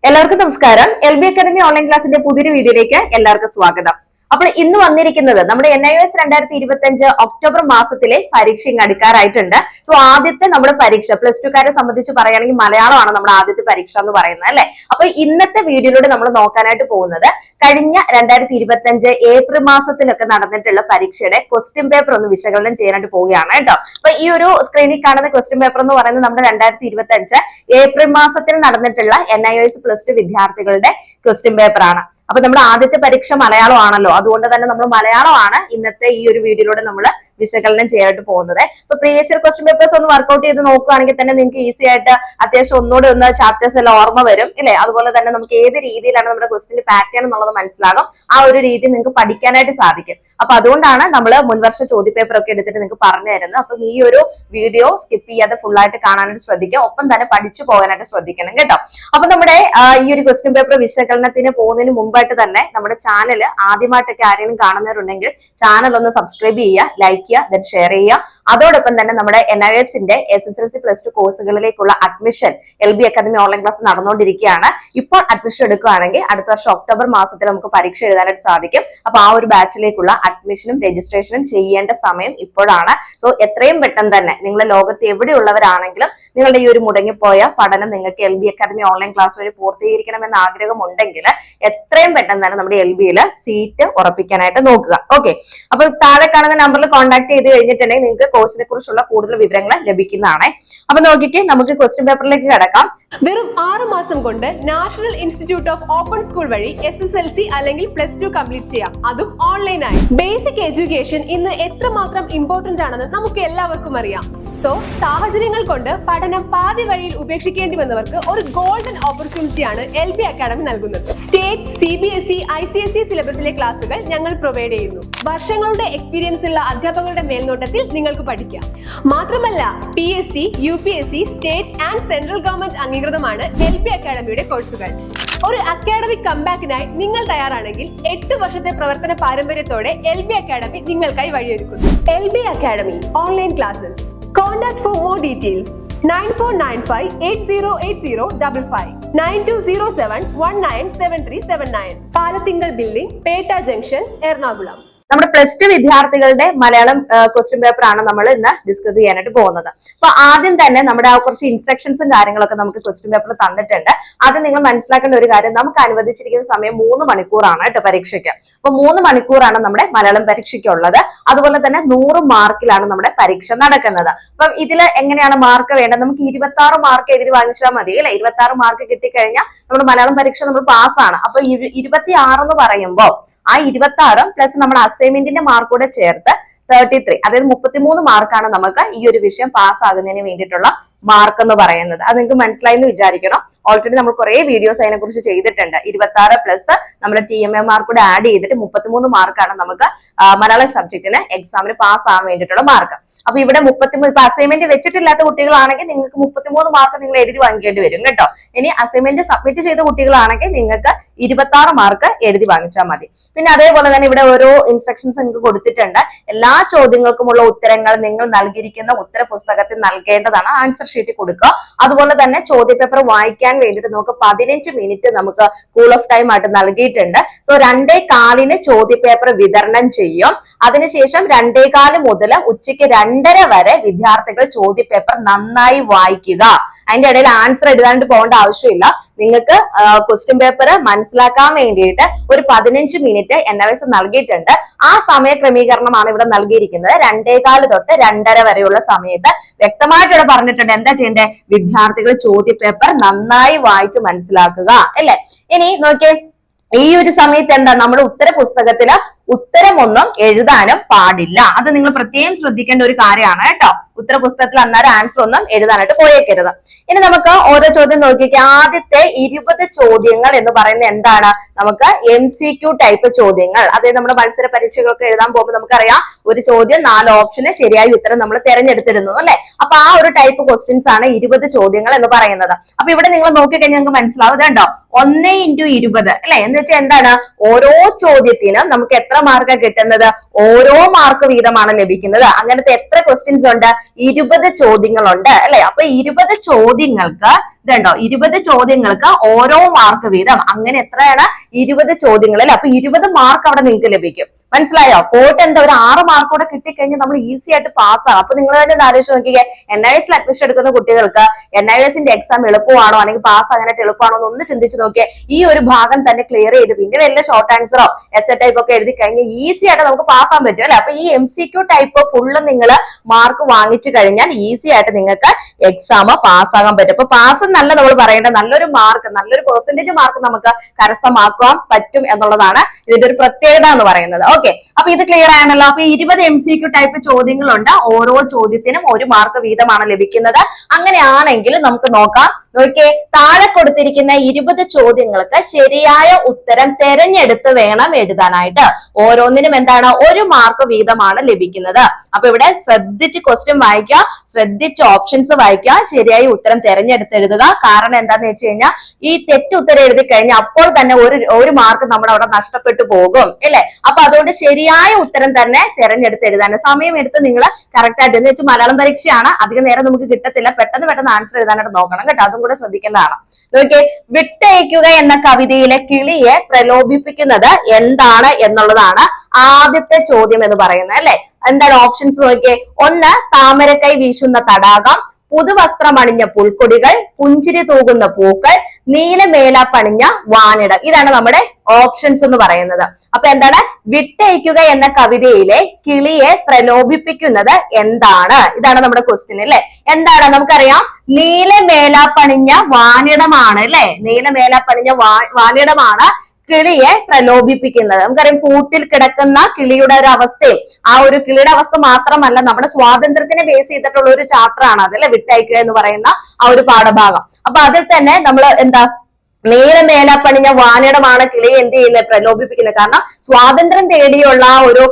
എല്ലാവർക്കും നമസ്കാരം. LB academy online ക്ലാസിന്റെ പുതിയൊരു വീഡിയോയിലേക്ക് എല്ലാവർക്കും സ്വാഗതം. അപ്പോൾ ഇന്ന് വന്നിരിക്കുന്നത് നമ്മുടെ NIOS 2025 ഒക്ടോബർ മാസത്തിലെ പരീക്ഷ ഇങ്ങ് അടുക്കാറായിട്ടുണ്ട്. സോ ആദ്യത്തെ നമ്മുടെ പരീക്ഷ പ്ലസ് ടു കാരെ സംബന്ധിച്ച് പറയുകയാണെങ്കിൽ മലയാളമാണ് നമ്മുടെ ആദ്യത്തെ പരീക്ഷ എന്ന് പറയുന്നത് അല്ലെ. അപ്പൊ ഇന്നത്തെ വീഡിയോയിലൂടെ നമ്മൾ നോക്കാനായിട്ട് പോകുന്നത് കഴിഞ്ഞ 2025 ഏപ്രിൽ മാസത്തിലൊക്കെ നടന്നിട്ടുള്ള പരീക്ഷയുടെ ക്വസ്റ്റ്യൻ പേപ്പർ ഒന്ന് വിശകലനം ചെയ്യാനായിട്ട് പോവുകയാണ് കേട്ടോ. അപ്പൊ ഈ ഒരു സ്ക്രീനിൽ കാണുന്ന ക്വസ്റ്റ്യൻ പേപ്പർ എന്ന് പറയുന്നത് നമ്മുടെ 2025 ഏപ്രിൽ മാസത്തിൽ നടന്നിട്ടുള്ള NIOS പ്ലസ് ടു വിദ്യാർത്ഥികളുടെ ക്വസ്റ്റ്യൻ പേപ്പർ ആണ്. അപ്പൊ നമ്മുടെ ആദ്യത്തെ പരീക്ഷ മലയാളം ആണല്ലോ, അതുകൊണ്ട് തന്നെ നമ്മൾ മലയാളമാണ് ഇന്നത്തെ ഈ ഒരു വീഡിയോയിലൂടെ നമ്മൾ വിശകലനം ചെയ്യാനായിട്ട് പോകുന്നത്. ഇപ്പൊ പ്രീവിയസ് ഇയർ ക്വസ്റ്റ്യൻ പേപ്പേഴ്സ് ഒന്ന് വർക്ക്ഔട്ട് ചെയ്ത് നോക്കുകയാണെങ്കിൽ തന്നെ നിങ്ങൾക്ക് ഈസി ആയിട്ട് അത്യാവശ്യം ഒന്നുകൂടെ ഒന്ന് ചാപ്റ്റേഴ്സ് എല്ലാം ഓർമ്മ വരും ഇല്ലേ. അതുപോലെ തന്നെ നമുക്ക് ഏത് രീതിയിലാണ് നമ്മുടെ ക്വസ്റ്റ്യൻ പാറ്റേൺ എന്നുള്ളത് മനസ്സിലാകും. ആ ഒരു രീതി നിങ്ങൾക്ക് പഠിക്കാനായിട്ട് സാധിക്കും. അപ്പൊ അതുകൊണ്ടാണ് നമ്മൾ മുൻവർഷ ചോദ്യപേപ്പർ ഒക്കെ എടുത്തിട്ട് നിങ്ങൾക്ക് പറഞ്ഞു തരുന്നത്. അപ്പം ഈ ഒരു വീഡിയോ സ്കിപ്പ് ചെയ്യാതെ ഫുൾ ആയിട്ട് കാണാനായിട്ട് ശ്രദ്ധിക്കുക, ഒപ്പം തന്നെ പഠിച്ചു പോകാനായിട്ട് ശ്രദ്ധിക്കണം കേട്ടോ. അപ്പൊ നമ്മുടെ ഈ ഒരു ക്വസ്റ്റ്യൻ പേപ്പർ വിശകലനത്തിന് പോകുന്നതിന് മുമ്പായിട്ട് തന്നെ നമ്മുടെ ചാനൽ ആദ്യമായിട്ടൊക്കെ ആരെങ്കിലും കാണുന്നവരുണ്ടെങ്കിൽ ചാനൽ ഒന്ന് സബ്സ്ക്രൈബ് ചെയ്യുക, ലൈക്ക് ചെയ്യുക, ദെൻ ഷെയർ ചെയ്യുക. അതോടൊപ്പം തന്നെ നമ്മുടെ NIOSന്റെ SSLC പ്ലസ് ടു കോഴ്സുകളിലേക്കുള്ള admission LB academy online class നടന്നുകൊണ്ടിരിക്കുകയാണ്. ഇപ്പോൾ അഡ്മിഷൻ എടുക്കുകയാണെങ്കിൽ അടുത്ത വർഷം ഒക്ടോബർ മാസത്തിൽ നമുക്ക് പരീക്ഷ എഴുതാനായിട്ട് സാധിക്കും. അപ്പൊ ആ ഒരു ബാച്ചിലേക്കുള്ള അഡ്മിഷനും രജിസ്ട്രേഷനും ചെയ്യേണ്ട സമയം ഇപ്പോഴാണ്. സോ എത്രയും പെട്ടെന്ന് തന്നെ നിങ്ങൾ ലോകത്ത് എവിടെയുള്ളവരാണെങ്കിലും നിങ്ങളുടെ ഈ ഒരു മുടങ്ങിപ്പോയ പഠനം നിങ്ങൾക്ക് LB അക്കാദമി ഓൺലൈൻ ക്ലാസ് വഴി പൂർത്തീകരിക്കണമെന്ന് ആഗ്രഹം ഉണ്ടെങ്കിൽ എത്രയും പെട്ടെന്ന് തന്നെ നമ്മുടെ LBയിൽ സീറ്റ് ഉറപ്പിക്കാനായിട്ട് നോക്കുക. ഓക്കെ, അപ്പൊ താഴെ കാണുന്ന നമ്പറിൽ കോൺടാക്ട് ചെയ്ത് കഴിഞ്ഞിട്ടുണ്ടെങ്കിൽ നിങ്ങൾക്ക് കോഴ്സിനെ കുറിച്ചുള്ള കൂടുതൽ വിവരങ്ങൾ ലഭിക്കുന്നതാണ്. അപ്പൊ നോക്കിയിട്ട് നമുക്ക് ക്വസ്റ്റ്യൻ പേപ്പറിലേക്ക് കിടക്കാം. വെറും 6 മാസം കൊണ്ട് national institute of open school വഴി SSLC അല്ലെങ്കിൽ പ്ലസ് ടു കംപ്ലീറ്റ് ചെയ്യാം, അതും ഓൺലൈനായി. ബേസിക് എഡ്യൂക്കേഷൻ ഇന്ന് എത്രമാത്രം ഇമ്പോർട്ടന്റ് ആണെന്ന് നമുക്ക് എല്ലാവർക്കും അറിയാം. സോ സാഹചര്യങ്ങൾ കൊണ്ട് പഠനം പാതി വഴിയിൽ ഉപേക്ഷിക്കേണ്ടി വന്നവർക്ക് ഒരു ഗോൾഡൻ ഓപ്പർച്യൂണിറ്റിയാണ് LB അക്കാദമി നൽകുന്നത്. സ്റ്റേറ്റ് CBSE ICSE സിലബസിലെ ക്ലാസുകൾ ഞങ്ങൾ പ്രൊവൈഡ് ചെയ്യുന്നു. വർഷങ്ങളുടെ എക്സ്പീരിയൻസ് ഉള്ള അധ്യാപകരുടെ മേൽനോട്ടത്തിൽ നിങ്ങൾക്ക് പഠിക്കാം. മാത്രമല്ല PSC, UPSC, state and central government അംഗീകൃതമാണ് LB അക്കാദമിയുടെ കോഴ്സുകൾ. ഒരു അക്കാഡമിക് കംബാക്കിനായി നിങ്ങൾ തയ്യാറാണെങ്കിൽ 8 വർഷത്തെ പ്രവർത്തന പാരമ്പര്യത്തോടെ LB അക്കാദമി നിങ്ങൾക്കായി വഴിയൊരുക്കുന്നു. LB academy online classes. Contact for more details 9495808055 9207197379 Palathinkal building, Petta junction, Ernakulam. നമ്മുടെ പ്ലസ് ടു വിദ്യാർത്ഥികളുടെ മലയാളം ക്വസ്റ്റ്യൻ പേപ്പർ ആണ് നമ്മൾ ഇന്ന് ഡിസ്കസ് ചെയ്യാനായിട്ട് പോകുന്നത്. അപ്പൊ ആദ്യം തന്നെ നമ്മുടെ ആ കുറച്ച് ഇൻസ്ട്രക്ഷൻസും കാര്യങ്ങളൊക്കെ നമുക്ക് ക്വസ്റ്റ്യൻ പേപ്പറിൽ തന്നിട്ടുണ്ട്. അത് നിങ്ങൾ മനസ്സിലാക്കേണ്ട ഒരു കാര്യം, നമുക്ക് അനുവദിച്ചിരിക്കുന്ന സമയം 3 മണിക്കൂറാണ് കേട്ടോ പരീക്ഷയ്ക്ക്. അപ്പൊ 3 മണിക്കൂറാണ് നമ്മുടെ മലയാളം പരീക്ഷയ്ക്കുള്ളത്. അതുപോലെ തന്നെ 100 മാർക്കിലാണ് നമ്മുടെ പരീക്ഷ നടക്കുന്നത്. അപ്പം ഇതിൽ എങ്ങനെയാണ് മാർക്ക് വേണ്ടത്? നമുക്ക് 26 മാർക്ക് എഴുതി വാങ്ങിച്ചാൽ മതി അല്ലെ. 26 മാർക്ക് കിട്ടിക്കഴിഞ്ഞാൽ നമ്മുടെ മലയാളം പരീക്ഷ നമ്മൾ പാസ്സാണ്. അപ്പൊ 26 എന്ന് പറയുമ്പോൾ ആ 26 പ്ലസ് നമ്മുടെ അസൈൻമെന്റിന്റെ മാർക്ക് കൂടെ ചേർത്ത് 33, അതായത് 33 മാർക്കാണ് നമുക്ക് ഈ ഒരു വിഷയം പാസ്സാകുന്നതിന് വേണ്ടിയിട്ടുള്ള മാർക്ക് എന്ന് പറയുന്നത്. അത് നിങ്ങൾക്ക് മനസ്സിലായി എന്ന് വിചാരിക്കണം. ഓൾറെഡി നമ്മൾ കുറെ വീഡിയോസ് അതിനെ കുറിച്ച് ചെയ്തിട്ടുണ്ട്. 26 പ്ലസ് നമ്മുടെ TMA മാർക്ക് കൂടെ ആഡ് ചെയ്തിട്ട് 33 മാർക്കാണ് നമുക്ക് മലയാളം സബ്ജക്റ്റിന് എക്സാമിന് പാസ് ആവാൻ വേണ്ടിയിട്ടുള്ള മാർക്ക്. അപ്പൊ ഇവിടെ 33, ഇപ്പൊ അസൈൻമെന്റ് വെച്ചിട്ടില്ലാത്ത കുട്ടികളാണെങ്കിൽ നിങ്ങൾക്ക് 33 മാർക്ക് നിങ്ങൾ എഴുതി വാങ്ങിക്കേണ്ടി വരും കേട്ടോ. ഇനി അസൈൻമെന്റ് സബ്മിറ്റ് ചെയ്ത കുട്ടികളാണെങ്കിൽ നിങ്ങൾക്ക് 26 മാർക്ക് എഴുതി വാങ്ങിച്ചാൽ മതി. പിന്നെ അതേപോലെ തന്നെ ഇവിടെ ഓരോ ഇൻസ്ട്രക്ഷൻസ് നിങ്ങൾക്ക് കൊടുത്തിട്ടുണ്ട്. എല്ലാ ചോദ്യങ്ങൾക്കുമുള്ള ഉത്തരങ്ങൾ നിങ്ങൾ നൽകിയിരിക്കുന്ന ഉത്തര പുസ്തകത്തിൽ നൽകേണ്ടതാണ്. ആൻസർ ഷീറ്റ് കൊടുക്കുക. അതുപോലെ തന്നെ ചോദ്യപേപ്പർ വായിക്കാൻ വേണ്ടിയിട്ട് നമുക്ക് 15 മിനിറ്റ് നമുക്ക് കൂൾ ഓഫ് ടൈം ആയിട്ട് നൽകിയിട്ടുണ്ട്. സോ 2:15 ചോദ്യപേപ്പർ വിതരണം ചെയ്യും. അതിനുശേഷം 2:15 മുതൽ ഉച്ചയ്ക്ക് 2:30 വരെ വിദ്യാർത്ഥികൾ ചോദ്യപേപ്പർ നന്നായി വായിക്കുക. അതിന്റെ ഇടയിൽ ആൻസർ എഴുതാണ്ട് പോകേണ്ട ആവശ്യമില്ല. നിങ്ങൾക്ക് ക്വസ്റ്റ്യൻ പേപ്പർ മനസ്സിലാക്കാൻ വേണ്ടിയിട്ട് ഒരു 15 മിനിറ്റ് NIOS നൽകിയിട്ടുണ്ട്. ആ സമയ ക്രമീകരണമാണ് ഇവിടെ നൽകിയിരിക്കുന്നത്. 2:15 തൊട്ട് 2:30 വരെയുള്ള സമയത്ത് വ്യക്തമായിട്ട് ഇവിടെ പറഞ്ഞിട്ടുണ്ട് എന്താ ചെയ്യേണ്ടത്? വിദ്യാർത്ഥികൾ ചോദ്യപേപ്പർ നന്നായി വായിച്ച് മനസ്സിലാക്കുക അല്ലെ. ഇനി നോക്കിയേ, ഈ ഒരു സമയത്ത് എന്താ, നമ്മുടെ ഉത്തര പുസ്തകത്തില് ഉത്തരമൊന്നും എഴുതാനും പാടില്ല. അത് നിങ്ങൾ പ്രത്യേകം ശ്രദ്ധിക്കേണ്ട ഒരു കാര്യമാണ് കേട്ടോ. ഉത്തര പുസ്തകത്തിൽ അന്നേരം ആൻസർ ഒന്നും എഴുതാനായിട്ട് പോയേക്കരുത്. ഇനി നമുക്ക് ഓരോ ചോദ്യം നോക്കിക്കേ. ആദ്യത്തെ 20 ചോദ്യങ്ങൾ എന്ന് പറയുന്നത് എന്താണ്? നമുക്ക് MCQ ടൈപ്പ് ചോദ്യങ്ങൾ. അതായത് നമ്മുടെ മത്സര പരീക്ഷകളൊക്കെ എഴുതാൻ പോകുമ്പോൾ നമുക്കറിയാം ഒരു ചോദ്യം 4 ഓപ്ഷന് ശരിയായ ഉത്തരം നമ്മൾ തിരഞ്ഞെടുത്തിരുന്നു അല്ലെ. അപ്പൊ ആ ഒരു ടൈപ്പ് ക്വസ്റ്റ്യൻസ് ആണ് 20 ചോദ്യങ്ങൾ എന്ന് പറയുന്നത്. അപ്പൊ ഇവിടെ നിങ്ങൾ നോക്കിക്കഴിഞ്ഞാൽ നിങ്ങൾക്ക് മനസ്സിലാവും കേട്ടോ. 1x20 അല്ലെ. എന്ന് വെച്ചാൽ എന്താണ്? ഓരോ ചോദ്യത്തിനും നമുക്ക് എത്ര മാർക്ക് കിട്ടുന്നത്? ഓരോ മാർക്ക് വീതമാണ് ലഭിക്കുന്നത്. അങ്ങനത്തെ എത്ര ക്വസ്റ്റ്യൻസ് ഉണ്ട്? 20 ചോദ്യങ്ങളുണ്ട് അല്ലെ. അപ്പൊ 20 ചോദ്യങ്ങൾക്ക് ഇതുണ്ടോ 20 ചോദ്യങ്ങൾക്ക് ഓരോ മാർക്ക് വീതം, അങ്ങനെ എത്രയാണ് 20 ചോദ്യങ്ങളിൽ. അപ്പൊ 20 മാർക്ക് അവിടെ നിങ്ങൾക്ക് ലഭിക്കും. മനസ്സിലായോ? പോയിട്ട് എന്താ ഒരു 6 മാർക്ക് കൂടെ കിട്ടിക്കഴിഞ്ഞാൽ നമ്മൾ ഈസി ആയിട്ട് പാസ്സാകും. അപ്പൊ നിങ്ങൾ തന്നെ ആലോചിച്ച് നോക്കിക്കേ, NIS അഡ്മിഷൻ എടുക്കുന്ന കുട്ടികൾക്ക് NISന്റെ എക്സാം എളുപ്പമാണോ അല്ലെങ്കിൽ പാസ് ആകാനായിട്ട് എളുപ്പമാണോ എന്ന് ഒന്ന് ചിന്തിച്ച് നോക്കിയേ. ഈ ഒരു ഭാഗം തന്നെ ക്ലിയർ ചെയ്ത് പിന്നെ വല്ല ഷോർട്ട് ആൻസറോ എസ്എ ടൈപ്പ് ഒക്കെ എഴുതി കഴിഞ്ഞാൽ ഈസി ആയിട്ട് നമുക്ക് പാസ്സാൻ പറ്റും അല്ലെ. അപ്പൊ ഈ MCQ ടൈപ്പ് ഫുള്ള് നിങ്ങൾ മാർക്ക് വാങ്ങിച്ചു കഴിഞ്ഞാൽ ഈസി ആയിട്ട് നിങ്ങൾക്ക് എക്സാം പാസ്സാകാൻ പറ്റും. അപ്പൊ പാസ് എന്നല്ല നമ്മൾ പറയേണ്ടത്, നല്ലൊരു മാർക്ക്, നല്ലൊരു പെർസെന്റേജ് മാർക്ക് നമുക്ക് കരസ്ഥമാക്കാൻ പറ്റും എന്നുള്ളതാണ് ഇതിന്റെ ഒരു പ്രത്യേകത എന്ന് പറയുന്നത്. ഓക്കെ, അപ്പൊ ഇത് ക്ലിയർ ആണല്ലോ. അപ്പൊ 20 MCQ ടൈപ്പ് ചോദ്യങ്ങളുണ്ട്. ഓരോ ചോദ്യത്തിനും 1 മാർക്ക് വീതമാണ് ലഭിക്കുന്നത്. അങ്ങനെയാണെങ്കിൽ നമുക്ക് നോക്കാം. നോക്കിയേ, താഴെ കൊടുത്തിരിക്കുന്ന 20 ചോദ്യങ്ങൾക്ക് ശരിയായ ഉത്തരം തെരഞ്ഞെടുത്ത് വേണം എഴുതാനായിട്ട്. ഓരോന്നിനും എന്താണ് 1 മാർക്ക് വീതമാണ് ലഭിക്കുന്നത്. അപ്പൊ ഇവിടെ ശ്രദ്ധിച്ച് ക്വസ്റ്റ്യൻ വായിക്കുക, ശ്രദ്ധിച്ച് ഓപ്ഷൻസ് വായിക്കുക, ശരിയായ ഉത്തരം തെരഞ്ഞെടുത്ത് എഴുതുക. കാരണം എന്താന്ന് വെച്ച് കഴിഞ്ഞാൽ ഈ തെറ്റ് ഉത്തരം എഴുതി കഴിഞ്ഞാൽ അപ്പോൾ തന്നെ ഒരു മാർക്ക് നമ്മുടെ അവിടെ നഷ്ടപ്പെട്ടു പോകും അല്ലെ. അപ്പൊ അതുകൊണ്ട് ശരിയായ ഉത്തരം തന്നെ തെരഞ്ഞെടുത്ത് എഴുതാൻ സമയം എടുത്ത് നിങ്ങൾ കറക്റ്റ് ആയിട്ട്, എന്ന് വെച്ചാൽ മലയാളം പരീക്ഷയാണ്, അധികം നേരം നമുക്ക് കിട്ടത്തില്ല, പെട്ടെന്ന് ആൻസർ എഴുതാനായിട്ട് നോക്കണം കേട്ടോ. അതും കൂടെ ശ്രദ്ധിക്കേണ്ടതാണ്. നോക്കിയേ, വിട്ടയക്കുക എന്ന കവിതയിലെ കിളിയെ പ്രലോഭിപ്പിക്കുന്നത് എന്താണ് എന്നുള്ളതാണ് ആദ്യത്തെ ചോദ്യം എന്ന് പറയുന്നത് അല്ലെ. എന്താണ് ഓപ്ഷൻസ് നോക്കിയേ. 1 താമരക്കൈ വീശുന്ന തടാകം, പുതുവസ്ത്രമണിഞ്ഞ പുൽക്കൊടികൾ, പുഞ്ചിരി തൂകുന്ന പൂക്കൾ, നീലമേല പണിഞ്ഞ വാനിടം. ഇതാണ് നമ്മുടെ ഓപ്ഷൻസ് എന്ന് പറയുന്നത്. അപ്പൊ എന്താണ് വിട്ടയക്കുക എന്ന കവിതയിലെ കിളിയെ പ്രലോഭിപ്പിക്കുന്നത് എന്താണ്? ഇതാണ് നമ്മുടെ ക്വസ്റ്റ്യൻ അല്ലെ. എന്താണ് നമുക്കറിയാം, നീലമേല പണിഞ്ഞ വാനിടമാണ് അല്ലെ. നീലമേല പണിഞ്ഞ വാനിടമാണ് കിളിയെ പ്രലോഭിപ്പിക്കുന്നത്. നമുക്കറിയാം കൂട്ടിൽ കിടക്കുന്ന കിളിയുടെ ഒരു അവസ്ഥയും ആ ഒരു കിളിയുടെ അവസ്ഥ മാത്രമല്ല നമ്മുടെ സ്വാതന്ത്ര്യത്തിനെ ബേസ് ചെയ്തിട്ടുള്ള ഒരു ചാപ്റ്റർ ആണ് അതല്ലേ വിട്ടയക്കുക എന്ന് പറയുന്ന ആ ഒരു പാഠഭാഗം. അപ്പൊ അതിൽ തന്നെ നമ്മൾ എന്താ നീലമേല പണിഞ്ഞ വാനിടമാണ് കിളിയെ എന്ത് ചെയ്യുന്നത് പ്രലോഭിപ്പിക്കുന്നത്. കാരണം സ്വാതന്ത്ര്യം തേടിയുള്ള ഒരു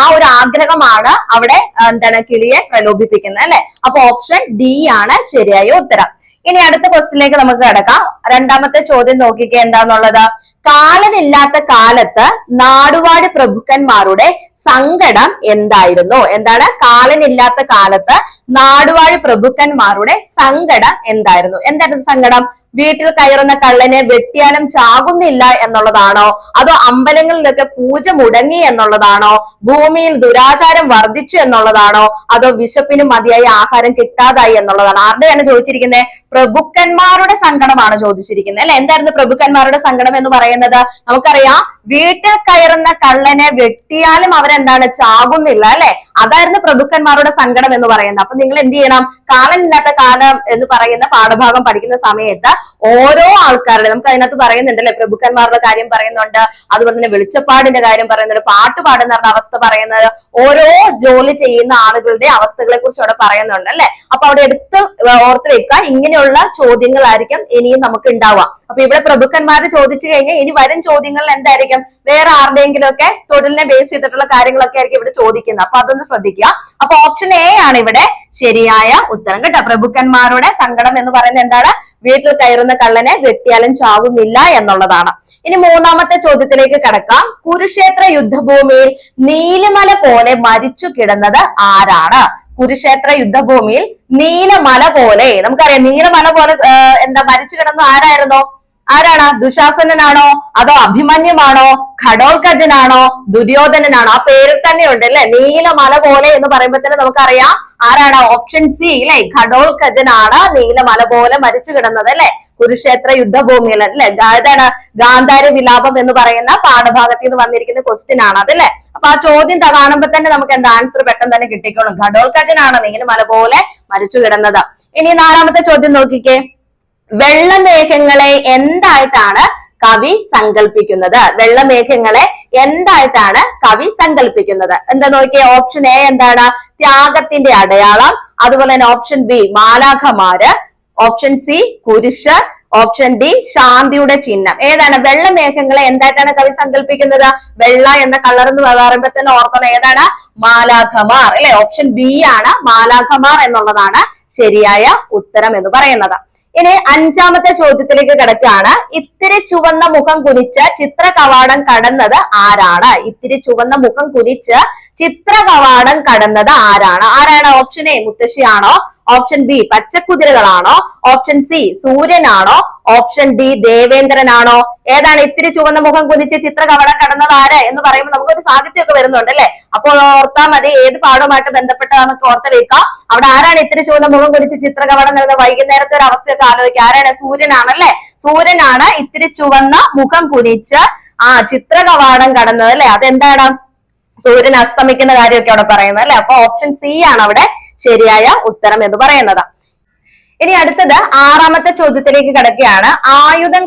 ആ ഒരു ആഗ്രഹമാണ് അവിടെ എന്താണ് കിളിയെ പ്രലോഭിപ്പിക്കുന്നത് അല്ലെ. അപ്പൊ ഓപ്ഷൻ ഡി ആണ് ശരിയായ ഉത്തരം. ഇനി അടുത്ത ക്വസ്റ്റിനിലേക്ക് നമുക്ക് കിടക്കാം. രണ്ടാമത്തെ ചോദ്യം നോക്കിക്കേ എന്താന്നുള്ളത്. കാലനില്ലാത്ത കാലത്ത് നാടുവാഴി പ്രഭുക്കന്മാരുടെ സങ്കടം എന്തായിരുന്നു? എന്താണ് കാലനില്ലാത്ത കാലത്ത് നാടുവാഴി പ്രഭുക്കന്മാരുടെ സങ്കടം എന്തായിരുന്നു? എന്തായിരുന്നു സങ്കടം? വീട്ടിൽ കയറുന്ന കള്ളനെ വെട്ടിയാലും ചാകുന്നില്ല എന്നുള്ളതാണോ? അതോ അമ്പലങ്ങളിലൊക്കെ പൂജ മുടങ്ങി എന്നുള്ളതാണോ? ഭൂമിയിൽ ദുരാചാരം വർദ്ധിച്ചു എന്നുള്ളതാണോ? അതോ വിശപ്പിന് മതിയായ ആഹാരം കിട്ടാതായി എന്നുള്ളതാണോ? ആരുടെയാണ് ചോദിച്ചിരിക്കുന്നത്? പ്രഭുക്കന്മാരുടെ സങ്കടമാണ് ചോദിച്ചിരിക്കുന്നത് അല്ലെ. എന്തായിരുന്നു പ്രഭുക്കന്മാരുടെ സങ്കടം എന്ന് പറയുന്നത്? നമുക്കറിയാം വീട്ടിൽ കയറുന്ന കള്ളനെ വെട്ടിയാലും അവരെന്താണ് ചാകുന്നില്ല അല്ലെ. അതായിരുന്നു പ്രഭുക്കന്മാരുടെ സങ്കടം എന്ന് പറയുന്നത്. അപ്പൊ നിങ്ങൾ എന്ത് ചെയ്യണം? കാലമില്ലാത്ത കാലം എന്ന് പറയുന്ന പാഠഭാഗം പഠിക്കുന്ന സമയത്ത് ഓരോ ആൾക്കാരുടെ നമുക്ക് അതിനകത്ത് പറയുന്നുണ്ടല്ലേ, പ്രഭുക്കന്മാരുടെ കാര്യം പറയുന്നുണ്ട്, അതുപോലെ തന്നെ വെളിച്ചപ്പാടിന്റെ കാര്യം പറയുന്നുണ്ട്, പാട്ട് പാടുന്നവരുടെ അവസ്ഥ പറയുന്നത്, ഓരോ ജോലി ചെയ്യുന്ന ആളുകളുടെ അവസ്ഥകളെ കുറിച്ച് അവിടെ പറയുന്നുണ്ട് അല്ലെ. അപ്പൊ അവിടെ എടുത്ത് ഓർത്ത് വെക്കുക, ഇങ്ങനെയുള്ള ചോദ്യങ്ങളായിരിക്കും ഇനിയും നമുക്ക് ഉണ്ടാവുക. അപ്പൊ ഇവിടെ പ്രഭുക്കന്മാർ ചോദിച്ചു കഴിഞ്ഞാൽ ഇനി വരും ചോദ്യങ്ങളിൽ എന്തായിരിക്കും? വേറെ ആരുടെയെങ്കിലും ഒക്കെ തൊഴിലിനെ ബേസ് ചെയ്തിട്ടുള്ള കാര്യങ്ങളൊക്കെ ആയിരിക്കും ഇവിടെ ചോദിക്കുന്നത്. അപ്പൊ അതൊന്ന് ശ്രദ്ധിക്കുക. അപ്പൊ ഓപ്ഷൻ എ ആണ് ഇവിടെ ശരിയായ ഉത്തരം കേട്ടോ. പ്രഭുക്കന്മാരുടെ സങ്കടം എന്ന് പറയുന്നത് എന്താണ്? വീട്ടിൽ കയറുന്ന കള്ളനെ വെട്ടിയാലും ചാകുന്നില്ല എന്നുള്ളതാണ്. ഇനി മൂന്നാമത്തെ ചോദ്യത്തിലേക്ക് കടക്കാം. കുരുക്ഷേത്ര യുദ്ധഭൂമിയിൽ നീലിമല പോലെ മരിച്ചു കിടന്നത് ആരാണ്? കുരുക്ഷേത്ര യുദ്ധഭൂമിയിൽ നീലമല പോലെ, നമുക്കറിയാം നീലമല പോലെ മരിച്ചു കിടന്നത് ആരായിരുന്നോ? ആരാണ്? ദുശാസനനാണോ? അതോ അഭിമന്യുമാണോ? ഘടോത്കചനാണോ? ദുര്യോധനനാണോ? ആ പേരിൽ തന്നെ ഉണ്ട് അല്ലെ, നീലമല പോലെ എന്ന് പറയുമ്പോൾ തന്നെ നമുക്കറിയാം ആരാണ്? ഓപ്ഷൻ സി അല്ലെ, ഘടോത്കചനാണ് നീലമല പോലെ മരിച്ചു കിടന്നത് അല്ലെ കുരുക്ഷേത്ര യുദ്ധഭൂമിയിൽ അല്ലെ. ഇതാണ് ഗാന്ധാര വിലാപം എന്ന് പറയുന്ന പാഠഭാഗത്തിൽ നിന്ന് വന്നിരിക്കുന്ന ക്വസ്റ്റ്യൻ ആണ് അതല്ലേ. അപ്പൊ ആ ചോദ്യം കാണുമ്പോൾ തന്നെ നമുക്ക് എന്താ ആൻസർ പെട്ടെന്ന് തന്നെ കിട്ടിക്കോളും. ഘടോത്കചനാണ് നീലമല പോലെ മരിച്ചു കിടന്നത്. ഇനി നാലാമത്തെ ചോദ്യം നോക്കിക്കേ. വെള്ളമേഘങ്ങളെ എന്തായിട്ടാണ് കവി സങ്കല്പിക്കുന്നത്? വെള്ളമേഘങ്ങളെ എന്തായിട്ടാണ് കവി സങ്കല്പിക്കുന്നത്? എന്താ നോക്കിയേ. ഓപ്ഷൻ എ എന്താണ്? ത്യാഗത്തിന്റെ അടയാളം. അതുപോലെ തന്നെ ഓപ്ഷൻ ബി മാലാഖമാര്, ഓപ്ഷൻ സി കുരിശ്, ഓപ്ഷൻ ഡി ശാന്തിയുടെ ചിഹ്നം. ഏതാണ്? വെള്ളമേഘങ്ങളെ എന്തായിട്ടാണ് കവി സങ്കല്പിക്കുന്നത്? വെള്ള എന്ന കളർ എന്ന് പറയുമ്പോൾ തന്നെ ഓർക്കണം ഏതാണ്? മാലാഖമാർ അല്ലെ. ഓപ്ഷൻ ബി ആണ് മാലാഖമാർ എന്നുള്ളതാണ് ശരിയായ ഉത്തരം എന്ന് പറയുന്നത്. ഇനി അഞ്ചാമത്തെ ചോദ്യത്തിലേക്ക് കിടക്കുകയാണ്. ഇത്തിരി ചുവന്ന മുഖം കുനിച്ച് ചിത്ര കവാടം കടന്നത് ആരാണ്? ഇത്തിരി ചുവന്ന മുഖം കുനിച്ച് ചിത്രകവാടം കടന്നത് ആരാണ്? ആരാണ്? ഓപ്ഷൻ എ മുത്തശ്ശിയാണോ? ഓപ്ഷൻ ബി പച്ചക്കുതിരകളാണോ? ഓപ്ഷൻ സി സൂര്യനാണോ? ഓപ്ഷൻ ഡി ദേവേന്ദ്രനാണോ? ഏതാണ് ഇത്തിരി ചുവന്ന മുഖം കുനിച്ച് ചിത്രകവാടം കടന്നത് ആര് എന്ന് പറയുമ്പോൾ നമുക്കൊരു സാഹിത്യമൊക്കെ വരുന്നുണ്ട് അല്ലെ? അപ്പോൾ ഓർത്താൽ മതി ഏത് പാഠവുമായിട്ട് ബന്ധപ്പെട്ടതാണെന്നൊക്കെ ഓർത്ത് വെക്കാം. അവിടെ ആരാണ് ഇത്തിരി ചുവന്ന മുഖം കുനിച്ച് ചിത്രകവാടം നടന്നത്? വൈകുന്നേരത്തെ ഒരു അവസ്ഥയൊക്കെ ആലോചിക്കുക. ആരാണ്? സൂര്യനാണല്ലേ? സൂര്യനാണ് ഇത്തിരി ചുവന്ന മുഖം കുനിച്ച് ചിത്രകവാടം കടന്നത് അല്ലെ? അതെന്താണ്? സൂര്യൻ അസ്തമിക്കുന്ന കാര്യമൊക്കെ അവിടെ പറയുന്നത് അല്ലെ? അപ്പൊ ഓപ്ഷൻ സി ആണ് അവിടെ ശരിയായ ഉത്തരം എന്ന് പറയുന്നത്. ഇനി അടുത്തത് 6ാമത്തെ ചോദ്യത്തിലേക്ക് കിടക്കുകയാണ്. ആയുധം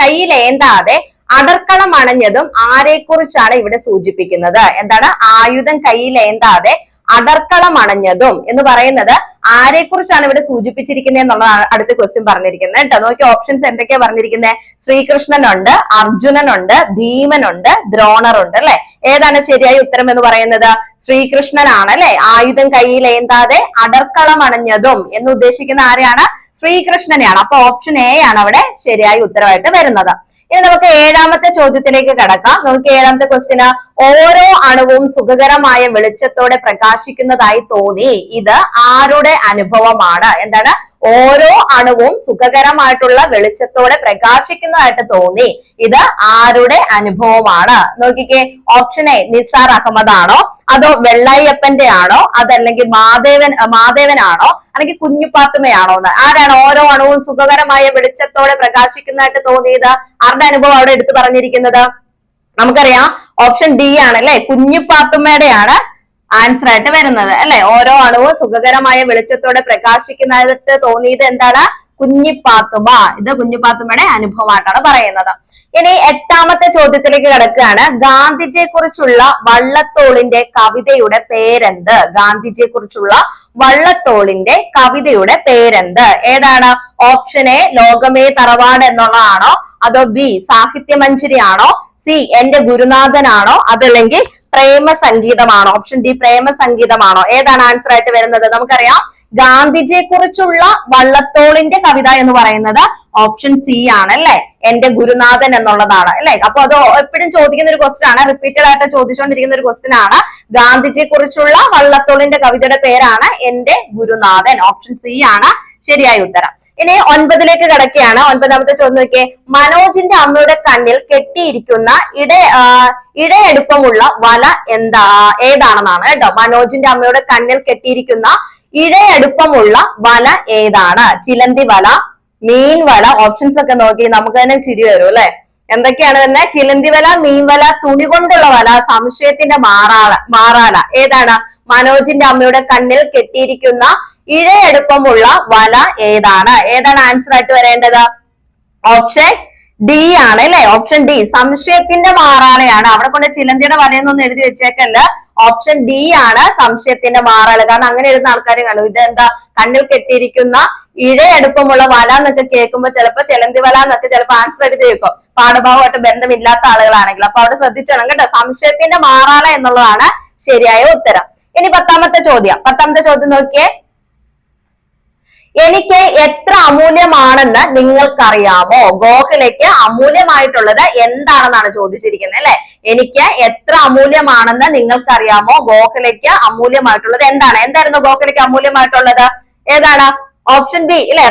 കയ്യിലേന്താതെ അടർക്കളം അണഞ്ഞതും ആരെക്കുറിച്ചാണ് ഇവിടെ സൂചിപ്പിക്കുന്നത്? എന്താണ്? ആയുധം കയ്യിലേന്താതെ അടർക്കളം അണഞ്ഞതും എന്ന് പറയുന്നത് ആരെക്കുറിച്ചാണ് ഇവിടെ സൂചിപ്പിച്ചിരിക്കുന്നത് എന്നുള്ളതാണ് അടുത്ത ക്വസ്റ്റ്യൻ പറഞ്ഞിരിക്കുന്നത് കേട്ടോ. നോക്കി ഓപ്ഷൻസ് എന്തൊക്കെയാ പറഞ്ഞിരിക്കുന്നത്? ശ്രീകൃഷ്ണനുണ്ട്, അർജുനനുണ്ട്, ഭീമനുണ്ട്, ദ്രോണറുണ്ട് അല്ലെ? ഏതാണ് ശരിയായ ഉത്തരം എന്ന് പറയുന്നത്? ശ്രീകൃഷ്ണനാണ് അല്ലെ? ആയുധം കയ്യിലേന്താതെ അടർക്കളം അണഞ്ഞതും എന്ന് ഉദ്ദേശിക്കുന്ന ആരെയാണ്? ശ്രീകൃഷ്ണനെയാണ്. അപ്പൊ ഓപ്ഷൻ എ ആണ് അവിടെ ശരിയായ ഉത്തരവായിട്ട് വരുന്നത്. ഇനി നമുക്ക് 7ാമത്തെ ചോദ്യത്തിലേക്ക് കടക്കാം. നമുക്ക് 7ാമത്തെ ക്വസ്റ്റ്യന് ഓരോ അണുവും സുഖകരമായ വെളിച്ചത്തോടെ പ്രകാശിക്കുന്നതായി തോന്നി. ഇത് ആരുടെ അനുഭവമാണ്? എന്താണ്? ഓരോ അണുവും സുഖകരമായിട്ടുള്ള വെളിച്ചത്തോടെ പ്രകാശിക്കുന്നതായിട്ട് തോന്നി. ഇത് ആരുടെ അനുഭവമാണ്? നോക്കിക്കേ. ഓപ്ഷൻ എ നിസാർ അഹമ്മദ് ആണോ? അതോ വെള്ളായപ്പന്റെ ആണോ? അതല്ലെങ്കിൽ മാധേവനാണോ? അല്ലെങ്കിൽ കുഞ്ഞുപാത്തുമയാണോ? ആരാണ് ഓരോ അണുവും സുഖകരമായ വെളിച്ചത്തോടെ പ്രകാശിക്കുന്നതായിട്ട് തോന്നിയത്? ആരുടെ അനുഭവം അവിടെ എടുത്തു പറഞ്ഞിരിക്കുന്നത്? നമുക്കറിയാം ഓപ്ഷൻ ഡി ആണ് അല്ലെ? കുഞ്ഞുപാത്തുമ്മയുടെയാണ് ആൻസർ ആയിട്ട് വരുന്നത് അല്ലെ? ഓരോ അണുവും സുഖകരമായ വെളിച്ചത്തോടെ പ്രകാശിക്കുന്നതായിട്ട് തോന്നിയത് എന്താണ്? കുഞ്ഞിപ്പാത്തുമ്മ. ഇത് കുഞ്ഞിപ്പാത്തുമ്മയുടെ അനുഭവമായിട്ടാണ് പറയുന്നത്. ഇനി 8ാമത്തെ ചോദ്യത്തിലേക്ക് കിടക്കുകയാണ്. ഗാന്ധിജിയെ കുറിച്ചുള്ള വള്ളത്തോളിന്റെ കവിതയുടെ പേരെന്ത്? ഗാന്ധിജിയെ കുറിച്ചുള്ള വള്ളത്തോളിന്റെ കവിതയുടെ പേരെന്ത്? ഏതാണ്? ഓപ്ഷൻ എ ലോകമേ തറവാട് എന്നുള്ളതാണോ? അതോ ബി സാഹിത്യമഞ്ജരി ആണോ? സി എന്റെ ഗുരുനാഥനാണോ? അതല്ലെങ്കിൽ പ്രേമ സംഗീതമാണോ? ഓപ്ഷൻ ഡി പ്രേമ സംഗീതമാണോ? ഏതാണ് ആൻസർ ആയിട്ട് വരുന്നത്? നമുക്കറിയാം ഗാന്ധിജിയെ കുറിച്ചുള്ള വള്ളത്തോളിന്റെ കവിത എന്ന് പറയുന്നത് ഓപ്ഷൻ സി ആണ് അല്ലെ? എന്റെ ഗുരുനാഥൻ എന്നുള്ളതാണ് അല്ലെ? അപ്പൊ അത് എപ്പോഴും ചോദിക്കുന്ന ഒരു ക്വസ്റ്റ്യൻ ആണ്, റിപ്പീറ്റഡ് ആയിട്ട് ചോദിച്ചുകൊണ്ടിരിക്കുന്ന ഒരു ക്വസ്റ്റ്യൻ ആണ്. ഗാന്ധിജിയെ കുറിച്ചുള്ള വള്ളത്തോളിന്റെ കവിതയുടെ പേരാണ് എന്റെ ഗുരുനാഥൻ. ഓപ്ഷൻ സി ആണ് ശരിയായ ഉത്തരം. ഇനി 9ലേക്ക് കിടക്കുകയാണ്. 9ാമത്തെ ചോദ്യം നോക്കിയേ. മനോജിന്റെ അമ്മയുടെ കണ്ണിൽ കെട്ടിയിരിക്കുന്ന ഇഴയെടുപ്പമുള്ള വല ഏതാണെന്നാണ് കേട്ടോ. മനോജിന്റെ അമ്മയുടെ കണ്ണിൽ കെട്ടിയിരിക്കുന്ന ഇഴയെടുപ്പമുള്ള വല ഏതാണ്? ചിലന്തി വല, മീൻ വല. ഓപ്ഷൻസ് ഒക്കെ നോക്കി നമുക്ക് തന്നെ ചിരി വരും അല്ലെ? എന്തൊക്കെയാണ് തന്നെ? ചിലന്തി വല, മീൻ വല, തുണി കൊണ്ടുള്ള വല, സംശയത്തിന്റെ മാറാല. ഏതാണ്? മനോജിന്റെ അമ്മയുടെ കണ്ണിൽ കെട്ടിയിരിക്കുന്ന ഇഴയെടുപ്പമുള്ള വല ഏതാണ്? ഏതാണ് ആൻസർ ആയിട്ട് വരേണ്ടത്? ഓപ്ഷൻ ഡി ആണ് അല്ലെ? ഓപ്ഷൻ ഡി സംശയത്തിന്റെ മാറാലയാണ്. അവിടെ കൊണ്ട് ചിലന്തിയുടെ വലയെന്നൊന്നും എഴുതി വെച്ചേക്കല്ല. ഓപ്ഷൻ ഡി ആണ് സംശയത്തിന്റെ മാറാല. കാരണം അങ്ങനെ എഴുതുന്ന ആൾക്കാരെ കാണും. ഇതെന്താ? കണ്ണിൽ കെട്ടിയിരിക്കുന്ന ഇഴയെടുപ്പമുള്ള വല എന്നൊക്കെ കേൾക്കുമ്പോൾ ചിലപ്പോ ചിലന്തി വല എന്നൊക്കെ ചിലപ്പോ ആൻസർ എടുത്ത് കേൾക്കും, പാഠഭാഗമായിട്ട് ബന്ധമില്ലാത്ത ആളുകളാണെങ്കിൽ. അപ്പൊ അവിടെ ശ്രദ്ധിച്ചോണം കേട്ടോ. സംശയത്തിന്റെ മാറാല എന്നുള്ളതാണ് ശരിയായ ഉത്തരം. ഇനി 10ാമത്തെ ചോദ്യം നോക്കിയേ. എനിക്ക് എത്ര അമൂല്യമാണെന്ന് നിങ്ങൾക്കറിയാമോ? ഗോഖലെക്ക് അമൂല്യമായിട്ടുള്ളത് എന്താണെന്നാണ് ചോദിച്ചിരിക്കുന്നത് അല്ലെ? എനിക്ക് എത്ര അമൂല്യമാണെന്ന് നിങ്ങൾക്കറിയാമോ? ഗോഖലെക്ക് അമൂല്യമായിട്ടുള്ളത് എന്താണ്? എന്തായിരുന്നു ഗോഖലെക്ക് അമൂല്യമായിട്ടുള്ളത്? ഏതാണ്? ഓപ്ഷൻ ബി ഇല്ലെ?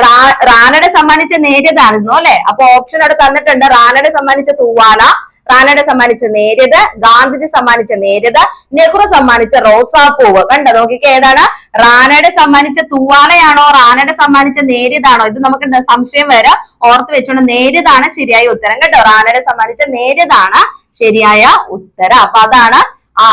റാനയുടെ സമ്മാനിച്ച നേരിയതായിരുന്നു അല്ലെ? അപ്പൊ ഓപ്ഷൻ അവിടെ തന്നിട്ടുണ്ട്. റാനയുടെ സമ്മാനിച്ച തൂവാല, റാനയുടെ സമ്മാനിച്ച നേരിയത്, ഗാന്ധിജി സമ്മാനിച്ച നേരിയത്, നെഹ്റു സമ്മാനിച്ച റോസാപ്പൂവ്. കണ്ടോ? നോക്കിക്കേ. ഏതാണ്? റാനയുടെ സമ്മാനിച്ച തൂവാലയാണോ? റാനയുടെ സമ്മാനിച്ച നേരിയതാണോ? ഇത് നമുക്ക് സംശയം വരെ ഓർത്ത് വെച്ചോണ്ട് നേരിയതാണ് ശരിയായ ഉത്തരം കേട്ടോ. റാനയുടെ സമ്മാനിച്ച നേരിയതാണ് ശരിയായ ഉത്തരം. അപ്പൊ അതാണ്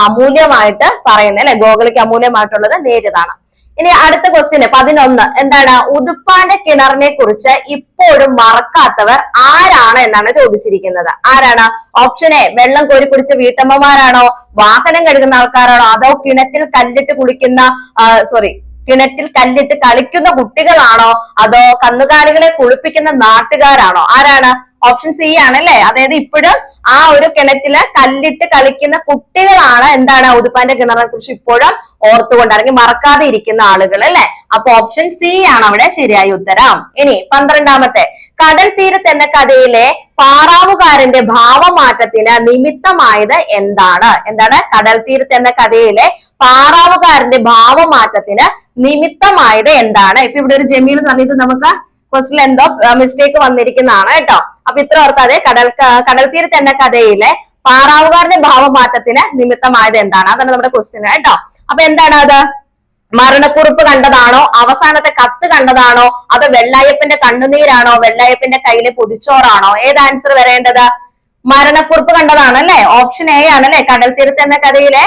അമൂല്യമായിട്ട് പറയുന്നത് അല്ലെ? ഗോഖലെക്ക് അമൂല്യമായിട്ടുള്ളത് നേരിയതാണ്. ഇനി അടുത്ത ക്വസ്റ്റ്യന് 11 എന്താണ്? ഉതുപ്പാന്റെ കിണറിനെ കുറിച്ച് ഇപ്പോഴും മറക്കാത്തവർ ആരാണ് എന്നാണ് ചോദിച്ചിരിക്കുന്നത്. ആരാണ്? ഓപ്ഷൻ എ വെള്ളം കോരി കുടിച്ച വീട്ടമ്മമാരാണോ? വാഹനം കഴുകുന്ന ആൾക്കാരാണോ? അതോ കിണറ്റിൽ കല്ലിട്ട് കളിക്കുന്ന കുട്ടികളാണോ? അതോ കന്നുകാലികളെ കുളിപ്പിക്കുന്ന നാട്ടുകാരാണോ? ആരാണ്? ഓപ്ഷൻ സി ആണ് അല്ലെ? അതായത് ഇപ്പോഴും ആ ഒരു കിണറ്റില് കല്ലിട്ട് കളിക്കുന്ന കുട്ടികളാണ് എന്താണ്? ഉതുപ്പാന്റെ കിണറിനെ കുറിച്ച് ഇപ്പോഴും ഓർത്തുകൊണ്ട് അല്ലെങ്കിൽ മറക്കാതെ ഇരിക്കുന്ന ആളുകൾ അല്ലെ? അപ്പൊ ഓപ്ഷൻ സി ആണ് അവിടെ ശരിയായ ഉത്തരം. ഇനി 12ാമത്തെ കടൽ തീരത്ത് എന്ന കഥയിലെ പാറാവുകാരന്റെ ഭാവമാറ്റത്തിന് നിമിത്തമായത് എന്താണ്? എന്താണ്? കടൽ തീരത്ത് എന്ന കഥയിലെ പാറാവുകാരന്റെ ഭാവമാറ്റത്തിന് നിമിത്തമായത് എന്താണ്? ഇപ്പൊ ഇവിടെ ഒരു ജമീൽ എന്ന് പറഞ്ഞത് നമുക്ക് ക്വസ്റ്റിൽ എന്തോ മിസ്റ്റേക്ക് വന്നിരിക്കുന്നതാണ് കേട്ടോ. അപ്പൊ ഇത്ര ഓർക്കാതെ കടൽ തീരത്ത് എന്ന കഥയിലെ പാറാവുകാരന്റെ ഭാവമാറ്റത്തിന് നിമിത്തമായത് എന്താണ്? അതാണ് നമ്മുടെ ക്വസ്റ്റ്യൻ കേട്ടോ. അപ്പൊ എന്താണ് അത്? മരണക്കുറിപ്പ് കണ്ടതാണോ, അവസാനത്തെ കത്ത് കണ്ടതാണോ, അതോ വെള്ളായപ്പന്റെ കണ്ണുനീരാണോ, വെള്ളായപ്പന്റെ കയ്യിലെ പൊതിച്ചോറാണോ? ഏത് ആൻസർ വരേണ്ടത്? മരണക്കുറിപ്പ് കണ്ടതാണ് അല്ലെ? ഓപ്ഷൻ എ ആണ് അല്ലെ? കടൽ തീരത്ത് എന്ന കഥയിലെ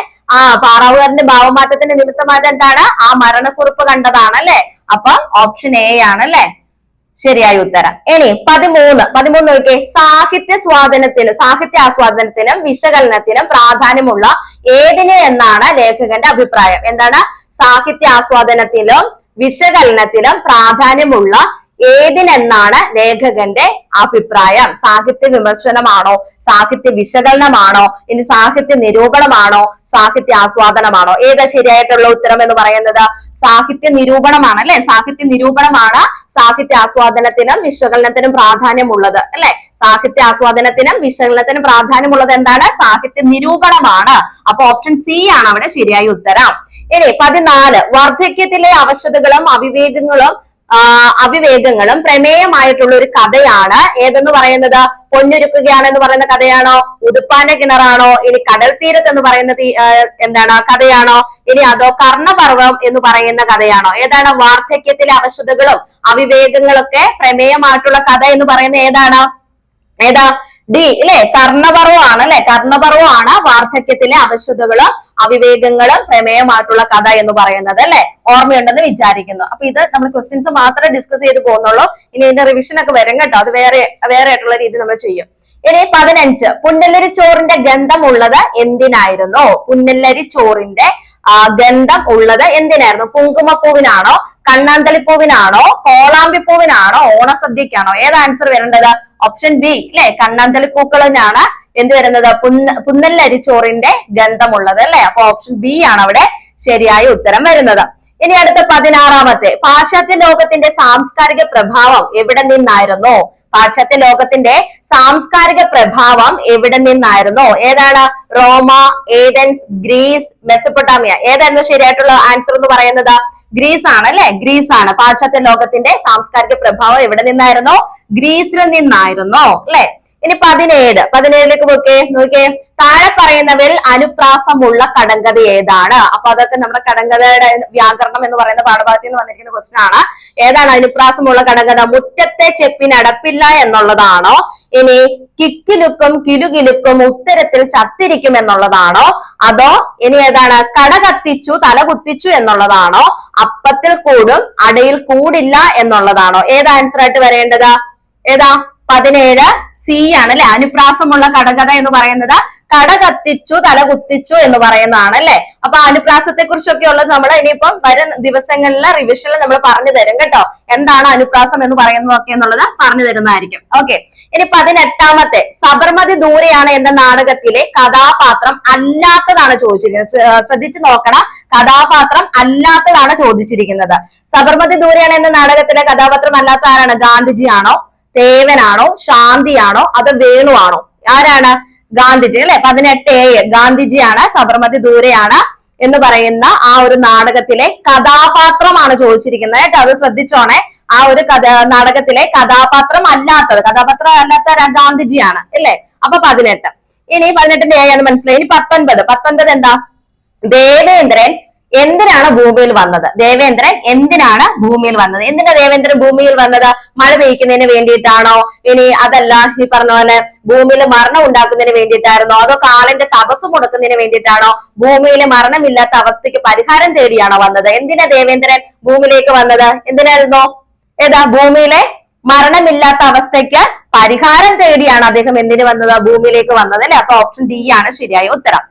പാറാവുകാരന്റെ ഭാവമാറ്റത്തിന്റെ നിമിത്തമായത് എന്താണ്? ആ മരണക്കുറിപ്പ് കണ്ടതാണ് അല്ലെ? അപ്പൊ ഓപ്ഷൻ എ ആണ് അല്ലെ ശരിയായ ഉത്തരം. ഇനി 13 നോക്കിയേ. സാഹിത്യാസ്വാദനത്തിനും വിശകലനത്തിനും പ്രാധാന്യമുള്ള ഏതിന് എന്നാണ് ലേഖകന്റെ അഭിപ്രായം? എന്താണ്? സാഹിത്യാസ്വാദനത്തിലും വിശകലനത്തിലും പ്രാധാന്യമുള്ള ഏതിനെന്നാണ് ലേഖകന്റെ അഭിപ്രായം? സാഹിത്യ വിമർശനമാണോ, സാഹിത്യ വിശകലനമാണോ, ഇനി സാഹിത്യ നിരൂപണമാണോ, സാഹിത്യ ആസ്വാദനമാണോ? ഏതാ ശരിയായിട്ടുള്ള ഉത്തരം എന്ന് പറയുന്നത്? സാഹിത്യ നിരൂപണമാണ് അല്ലെ? സാഹിത്യ നിരൂപണമാണ് സാഹിത്യ ആസ്വാദനത്തിനും വിശകലനത്തിനും പ്രാധാന്യമുള്ളത് അല്ലെ? സാഹിത്യ ആസ്വാദനത്തിനും വിശകലനത്തിനും പ്രാധാന്യമുള്ളത് എന്താണ്? സാഹിത്യ നിരൂപണമാണ്. അപ്പൊ ഓപ്ഷൻ സി ആണ് അവിടെ ശരിയായ ഉത്തരം. ഇനി 14 വാർദ്ധക്യത്തിലെ അവശതകളും അവിവേകങ്ങളും പ്രമേയമായിട്ടുള്ള ഒരു കഥയാണ് ഏതെന്ന് പറയുന്നത്? പൊന്നൊരുക്കുകയാണെന്ന് പറയുന്ന കഥയാണോ, ഉതുപ്പാന്റെ കിണറാണോ, ഇനി കടൽ തീരത്ത് എന്ന് പറയുന്നത് എന്താണ് കഥയാണോ, ഇനി അതോ കർണപർവം എന്ന് പറയുന്ന കഥയാണോ? ഏതാണ്? വാർദ്ധക്യത്തിലെ അവശതകളും അവിവേകങ്ങളൊക്കെ പ്രമേയമായിട്ടുള്ള കഥ എന്ന് പറയുന്ന ഏതാ? ഡി അല്ലെ? കർണപർവമാണ് അല്ലെ? കർണപർവമാണ് വാർദ്ധക്യത്തിലെ അവശതകളും അവിവേകങ്ങളും പ്രമേയമായിട്ടുള്ള കഥ എന്ന് പറയുന്നത് അല്ലെ? ഓർമ്മയുണ്ടെന്ന് വിചാരിക്കുന്നു. അപ്പൊ ഇത് നമ്മൾ ക്വസ്റ്റ്യൻസ് മാത്രമേ ഡിസ്കസ് ചെയ്ത് പോകുന്നുള്ളൂ. ഇനി ഇതിന്റെ റിവിഷൻ ഒക്കെ വരും കേട്ടോ. അത് വേറെ ആയിട്ടുള്ള രീതി നമ്മൾ ചെയ്യും. ഇനി 15 പുന്നല്ലരി ചോറിന്റെ ഗന്ധം ഉള്ളത് എന്തിനായിരുന്നു? പുന്നല്ലരി ചോറിന്റെ ഗന്ധം ഉള്ളത് എന്തിനായിരുന്നു? കുങ്കുമപ്പൂവിനാണോ, കണ്ണാന്തളിപ്പൂവിനാണോ, കോളാമ്പിപ്പൂവിനാണോ, ഓണസദ്യക്കാണോ? ഏത് ആൻസർ വരേണ്ടത്? ഓപ്ഷൻ ബി അല്ലെ? കണ്ണാന്തളിപ്പൂക്കളിനാണ് എന്ത് വരുന്നത്? പുന്നല്ലരിച്ചോറിന്റെ ഗന്ധമുള്ളത് അല്ലെ? അപ്പൊ ഓപ്ഷൻ ബി ആണ് അവിടെ ശരിയായ ഉത്തരം വരുന്നത്. ഇനി അടുത്ത 16 പാശ്ചാത്യ ലോകത്തിന്റെ സാംസ്കാരിക പ്രഭാവം എവിടെ നിന്നായിരുന്നു? പാശ്ചാത്യ ലോകത്തിന്റെ സാംസ്കാരിക പ്രഭാവം എവിടെ നിന്നായിരുന്നു? ഏതാണ്? റോമ, ഏതൻസ്, ഗ്രീസ്, മെസപ്പൊട്ടാമിയ. ഏതായിരുന്നു ശരിയായിട്ടുള്ള ആൻസർ എന്ന് പറയുന്നത്? ഗ്രീസ് ആണ് അല്ലെ? ഗ്രീസ് ആണ്. പാശ്ചാത്യ ലോകത്തിന്റെ സാംസ്കാരിക പ്രഭാവം എവിടെ നിന്നായിരുന്നു? ഗ്രീസിൽ നിന്നായിരുന്നു അല്ലെ? ഇനി 17ലേക്ക് നോക്കിയേ. താഴെ പറയുന്നവരിൽ അനുപ്രാസമുള്ള കടങ്കഥ ഏതാണ്? അപ്പൊ അതൊക്കെ നമ്മുടെ കടങ്കഥയുടെ വ്യാകരണം എന്ന് പറയുന്ന പാഠഭാഗത്തിൽ നിന്ന് വന്നിരിക്കുന്ന ക്വസ്റ്റ്യൻ ആണ്. ഏതാണ് അനുപ്രാസമുള്ള കടങ്കഥ? മുറ്റത്തെ ചെപ്പിനടപ്പില്ല എന്നുള്ളതാണോ, ഇനി കിക്കിലുക്കും കിലുകിലുക്കും ഉത്തരത്തിൽ ചത്തിരിക്കും എന്നുള്ളതാണോ, അതോ ഇനി ഏതാണ് കട കത്തിച്ചു തല കുത്തിച്ചു എന്നുള്ളതാണോ, അപ്പത്തിൽ കൂടും അടയിൽ കൂടില്ല എന്നുള്ളതാണോ? ഏത് ആൻസർ ആയിട്ട് വരേണ്ടത്? ഏതാ? 17 സി ആണ് അല്ലെ? അനുപ്രാസമുള്ള കടകഥ എന്ന് പറയുന്നത് കട കത്തിച്ചു തല കുത്തിച്ചു എന്ന് പറയുന്നതാണ് അല്ലെ? അപ്പൊ അനുപ്രാസത്തെ കുറിച്ചൊക്കെ ഉള്ളത് നമ്മൾ ഇനിയിപ്പം വരും ദിവസങ്ങളിലെ റിവിഷനിൽ നമ്മൾ പറഞ്ഞു തരും കേട്ടോ. എന്താണ് അനുപ്രാസം എന്ന് പറയുന്നതൊക്കെ എന്നുള്ളത് പറഞ്ഞു തരുന്നതായിരിക്കും. ഓക്കെ. ഇനി 18 സബർമതി ദൂരെയാണ് എന്ന നാടകത്തിലെ കഥാപാത്രം അല്ലാത്തതാണ് ചോദിച്ചിരിക്കുന്നത്. ശ്രദ്ധിച്ചു നോക്കണം, കഥാപാത്രം അല്ലാത്തതാണ് ചോദിച്ചിരിക്കുന്നത്. സബർമതി ദൂരെയാണ് എന്ന നാടകത്തിലെ കഥാപാത്രം അല്ലാത്ത ആരാണ്? ഗാന്ധിജി ആണോ, ദേവനാണോ, ശാന്തിയാണോ, അതോ വേണു ആണോ? ആരാണ്? ഗാന്ധിജി അല്ലെ? 18 ഗാന്ധിജിയാണ് സബർമതി ദൂരെയാണ് എന്ന് പറയുന്ന ആ ഒരു നാടകത്തിലെ കഥാപാത്രമാണ് ചോദിച്ചിരിക്കുന്നത് കേട്ടോ. അത് ശ്രദ്ധിച്ചോണേ. ആ ഒരു നാടകത്തിലെ കഥാപാത്രം അല്ലാത്ത ഗാന്ധിജിയാണ് അല്ലെ? അപ്പൊ 18. ഇനി 18ന്റെ ആണ് മനസ്സിലായി. ഇനി 19 എന്താ? ദേവേന്ദ്രൻ എന്തിനാണ് ഭൂമിയിൽ വന്നത്? ദേവേന്ദ്രൻ എന്തിനാണ് ഭൂമിയിൽ വന്നത്? എന്തിനാ ദേവേന്ദ്രൻ ഭൂമിയിൽ വന്നത്? മഴ പെയ്യ്ക്കുന്നതിന് വേണ്ടിയിട്ടാണോ, ഇനി അതല്ല ഈ പറഞ്ഞ പോലെ ഭൂമിയിൽ മരണം ഉണ്ടാക്കുന്നതിന് വേണ്ടിയിട്ടായിരുന്നോ, അതോ കാലന്റെ തപസ് മുടക്കുന്നതിന് വേണ്ടിയിട്ടാണോ, ഭൂമിയിൽ മരണമില്ലാത്ത അവസ്ഥയ്ക്ക് പരിഹാരം തേടിയാണോ വന്നത്? എന്തിനാ ദേവേന്ദ്രൻ ഭൂമിയിലേക്ക് വന്നത്? എന്തിനായിരുന്നോ? ഏതാ? ഭൂമിയിലെ മരണമില്ലാത്ത അവസ്ഥയ്ക്ക് പരിഹാരം തേടിയാണ് അദ്ദേഹം എന്തിനു വന്നത്? ഭൂമിയിലേക്ക് വന്നത് അല്ലെ? അപ്പൊ ഓപ്ഷൻ ഡി ആണ് ശരിയായ ഉത്തരം.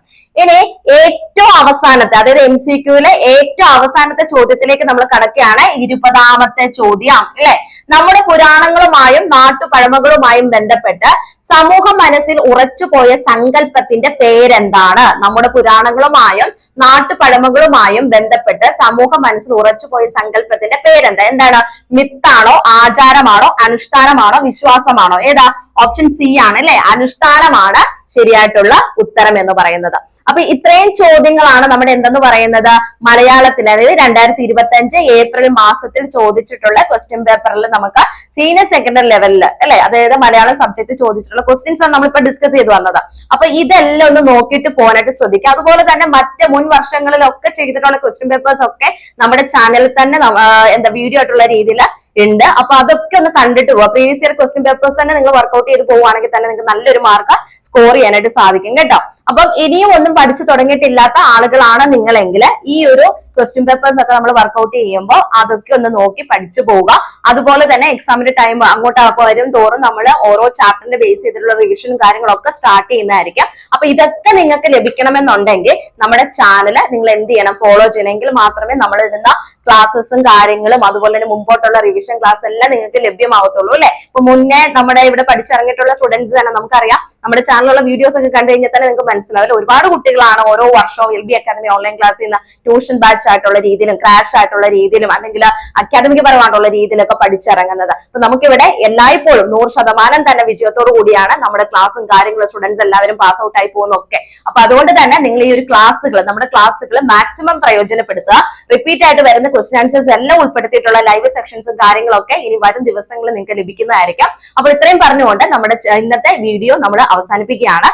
ഇനി ഏറ്റവും അവസാനത്തെ, അതായത് MCQലെ ഏറ്റവും അവസാനത്തെ ചോദ്യത്തിലേക്ക് നമ്മൾ കടക്കുകയാണ്. 20ാമത്തെ ചോദ്യം അല്ലെ? നമ്മുടെ പുരാണങ്ങളുമായും നാട്ടുപഴമകളുമായും ബന്ധപ്പെട്ട് സമൂഹ മനസ്സിൽ ഉറച്ചുപോയ സങ്കല്പത്തിന്റെ പേരെന്താണ്? നമ്മുടെ പുരാണങ്ങളുമായും നാട്ടുപഴമകളുമായും ബന്ധപ്പെട്ട് സമൂഹ മനസ്സിൽ ഉറച്ചുപോയ സങ്കല്പത്തിന്റെ പേരെന്താ? എന്താണ്? മിത്താണോ, ആചാരമാണോ, അനുഷ്ഠാനമാണോ, വിശ്വാസമാണോ? ഏതാ? ഓപ്ഷൻ സി ആണ് അല്ലെ, അനുഷ്ഠാനമാണ് ശരിയായിട്ടുള്ള ഉത്തരം എന്ന് പറയുന്നത്. അപ്പൊ ഇത്രയും ചോദ്യങ്ങളാണ് നമ്മുടെ എന്തെന്ന് പറയുന്നത് മലയാളത്തിൽ, അതായത് 2025 ഏപ്രിൽ മാസത്തിൽ ചോദിച്ചിട്ടുള്ള ക്വസ്റ്റ്യൻ പേപ്പറിൽ നമുക്ക് സീനിയർ സെക്കൻഡറി ലെവലിൽ അല്ലെ, അതായത് മലയാളം സബ്ജക്ട് ചോദിച്ചിട്ടുള്ള ക്വസ്റ്റ്യൻസ് ആണ് നമ്മളിപ്പോ ഡിസ്കസ് ചെയ്ത് വന്നത്. അപ്പൊ ഇതെല്ലാം ഒന്ന് നോക്കിയിട്ട് പോകാനായിട്ട് ശ്രദ്ധിക്കുക. അതുപോലെ തന്നെ മറ്റ് മുൻ വർഷങ്ങളിലൊക്കെ ചെയ്തിട്ടുള്ള ക്വസ്റ്റ്യൻ പേപ്പേഴ്സ് ഒക്കെ നമ്മുടെ ചാനലിൽ തന്നെ വീഡിയോ ആയിട്ടുള്ള രീതിയിൽ ഉണ്ട്. അപ്പൊ അതൊക്കെ ഒന്ന് കണ്ടിട്ട് പോവാ. പ്രീവിയസ് ഇയർ ക്വസ്റ്റ്യൻ പേപ്പേഴ്സ് തന്നെ നിങ്ങൾ വർക്ക്ഔട്ട് ചെയ്ത് പോവുകയാണെങ്കിൽ തന്നെ നിങ്ങൾക്ക് നല്ലൊരു മാർക്ക് സ്കോർ ചെയ്യാനായിട്ട് സാധിക്കും കേട്ടോ. അപ്പം ഇനിയും ഒന്നും പഠിച്ചു തുടങ്ങിയിട്ടില്ലാത്ത ആളുകളാണ് നിങ്ങളെങ്കിൽ ഈ ഒരു ക്വസ്റ്റ്യൻ പേപ്പേഴ്സ് ഒക്കെ നമ്മൾ വർക്ക്ഔട്ട് ചെയ്യുമ്പോൾ അതൊക്കെ ഒന്ന് നോക്കി പഠിച്ചു പോവുക. അതുപോലെ തന്നെ എക്സാമിന്റെ ടൈം അങ്ങോട്ട് വരും തോറും നമ്മൾ ഓരോ ചാപ്റ്ററിന്റെ ബേസ് ചെയ്തിട്ടുള്ള റിവിഷനും കാര്യങ്ങളൊക്കെ സ്റ്റാർട്ട് ചെയ്യുന്നതായിരിക്കും. അപ്പൊ ഇതൊക്കെ നിങ്ങൾക്ക് ലഭിക്കണമെന്നുണ്ടെങ്കിൽ നമ്മുടെ ചാനൽ നിങ്ങൾ എന്ത് ചെയ്യണം? ഫോളോ ചെയ്യണമെങ്കിൽ മാത്രമേ നമ്മൾ ഇടുന്ന ക്ലാസ്സസും കാര്യങ്ങളും അതുപോലെ തന്നെ മുമ്പോട്ടുള്ള റിവിഷൻ ക്ലാസ് എല്ലാം നിങ്ങൾക്ക് ലഭ്യമാവത്തുള്ളൂ അല്ലെ. ഇപ്പൊ മുന്നേ നമ്മുടെ ഇവിടെ പഠിച്ചിറങ്ങിയിട്ടുള്ള സ്റ്റുഡൻസ് തന്നെ നമുക്കറിയാം, നമ്മുടെ ചാനലിലുള്ള വീഡിയോസ് ഒക്കെ കണ്ടു കഴിഞ്ഞാൽ തന്നെ നിങ്ങൾക്ക് മനസ്സിലാവില്ല, ഒരുപാട് കുട്ടികളാണ് ഓരോ വർഷവും LB അക്കാദമി ഓൺലൈൻ ക്ലാസ്സിൽ നിന്ന് ട്യൂഷൻ ബാച്ച് ആയിട്ടുള്ള രീതിയിലും ക്രാഷ് ആയിട്ടുള്ള രീതിയിലും അല്ലെങ്കിൽ അക്കാദമിക് പരമായിട്ടുള്ള രീതിയിലൊക്കെ പഠിച്ചിറങ്ങുന്നത്. അപ്പൊ നമുക്കിവിടെ എല്ലായ്പ്പോഴും 100% തന്നെ വിജയത്തോടു കൂടിയാണ് നമ്മുടെ ക്ലാസ്സും കാര്യങ്ങളും സ്റ്റുഡൻസ് എല്ലാവരും പാസ് ഔട്ട് ആയി പോകുന്നൊക്കെ. അപ്പൊ അതുകൊണ്ട് തന്നെ നിങ്ങൾ ഈ ഒരു നമ്മുടെ ക്ലാസ്സുകൾ മാക്സിമം പ്രയോജനപ്പെടുത്തുക. റിപ്പീറ്റ് ആയിട്ട് വരുന്ന ക്വസ്റ്റ്യൻ ആൻസേഴ്സ് എല്ലാം ഉൾപ്പെടുത്തിയിട്ടുള്ള ലൈവ് സെക്ഷൻസും കാര്യങ്ങളൊക്കെ ഇനി വരും ദിവസങ്ങളിൽ നിങ്ങൾക്ക് ലഭിക്കുന്നതായിരിക്കും. അപ്പോൾ ഇത്രയും പറഞ്ഞുകൊണ്ട് നമ്മുടെ ഇന്നത്തെ വീഡിയോ നമ്മൾ അവസാനിപ്പിക്കുകയാണ്.